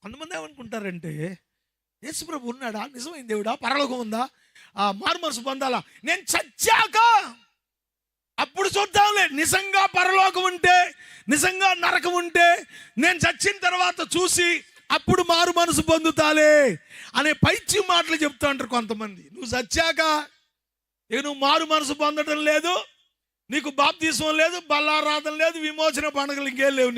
కొంతమంది ఏమనుకుంటారంటే, యేసుప్రభు ఉన్నాడా, నిజమైన దేవుడా, పరలోకం ఉందా, మారు మనసు పొందాలా, నేను చచ్చాక అప్పుడు చూద్దాంలే, నిజంగా పరలోకం ఉంటే, నిజంగా నరకం ఉంటే నేను చచ్చిన తర్వాత చూసి అప్పుడు మారు మనసు పొందుతాలే అనే పైచి మాటలు చెప్తా ఉంటారు కొంతమంది. నువ్వు చచ్చాక ఇక నువ్వు మారు మనసు పొందడం లేదు, నీకు బాప్తిస్మం లేదు, బల్లారాధన లేదు, విమోచన పండుగలు ఇంకేం లేవు.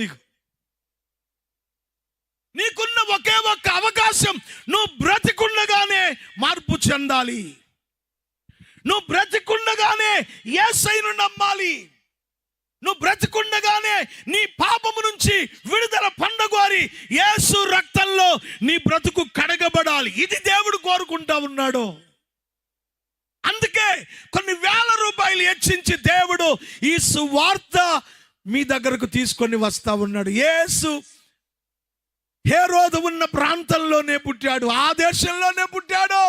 నీకున్న ఒకే ఒక్క అవకాశం, నువ్వు బ్రతికుండగానే మార్పు చెందాలి. నువ్వు బ్రతికుండగానే యేసయ్యను నమ్మాలి. నువ్వు బ్రతికుండగానే నీ పాపము నుంచి విడుదల పొందగోరి యేసు రక్తంలో నీ బ్రతుకు కడగబడాలి. ఇది దేవుడు కోరుకుంటా ఉన్నాడు. అందుకే కొన్ని వేల రూపాయలు హెచ్చించి దేవుడు ఈ సువార్త మీ దగ్గరకు తీసుకొని వస్తా ఉన్నాడు. యేసు హేరోదు ఉన్న ప్రాంతంలోనే పుట్టాడు, ఆ దేశంలోనే పుట్టాడు.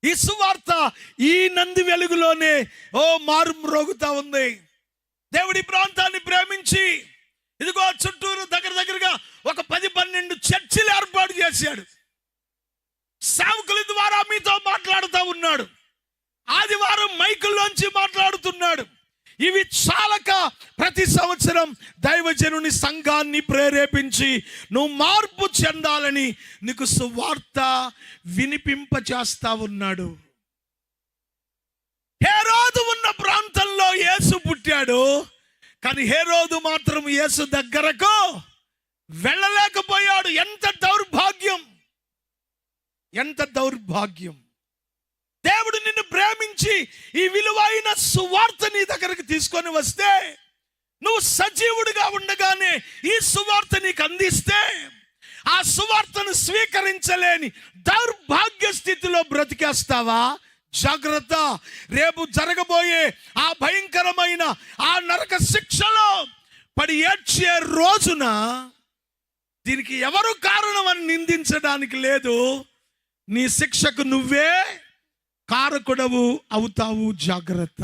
ఈ సువార్త ఈ నంది వెలుగులోనే మారు మ్రోగుతా ఉంది. దేవుడి ప్రాంతాన్ని ప్రేమించి ఇదిగో చుట్టూరు దగ్గరగా ఒక 10-12 చర్చిలు ఏర్పాటు చేశాడు. సేవకుల ద్వారా మీతో మాట్లాడుతూ ఉన్నాడు. ఆదివారం మైకుల్లోంచి మాట్లాడుతున్నాడు. ఇవి చాలక ప్రతి సంవత్సరం దైవజనుని సంఘాన్ని ప్రేరేపించి నువ్వు మార్పు చెందాలని నీకు సువార్త వినిపింపచేస్తా ఉన్నాడు. హేరోదు ఉన్న ప్రాంతంలో యేసు పుట్టాడు, కానీ హేరోదు మాత్రం యేసు దగ్గరకు వెళ్ళలేకపోయాడు. ఎంత దౌర్భాగ్యం, ఎంత దౌర్భాగ్యం. దేవుడు నిన్ను ప్రేమించి ఈ విలువైన సువార్త నీ దగ్గరకు తీసుకొని వస్తే, నువ్వు సజీవుడిగా ఉండగానే ఈ సువార్త నీకు అందిస్తే, ఆ సువార్తను స్వీకరించలేని దౌర్భాగ్య స్థితిలో బ్రతికేస్తావా? జాగ్రత్త. రేపు జరగబోయే ఆ భయంకరమైన ఆ నరక శిక్షలో పడి ఏడ్చే రోజున దీనికి ఎవరు కారణం అని నిందించడానికి లేదు. నీ శిక్షకు నువ్వే కారకుడవు అవుతావు. జాగ్రత్త.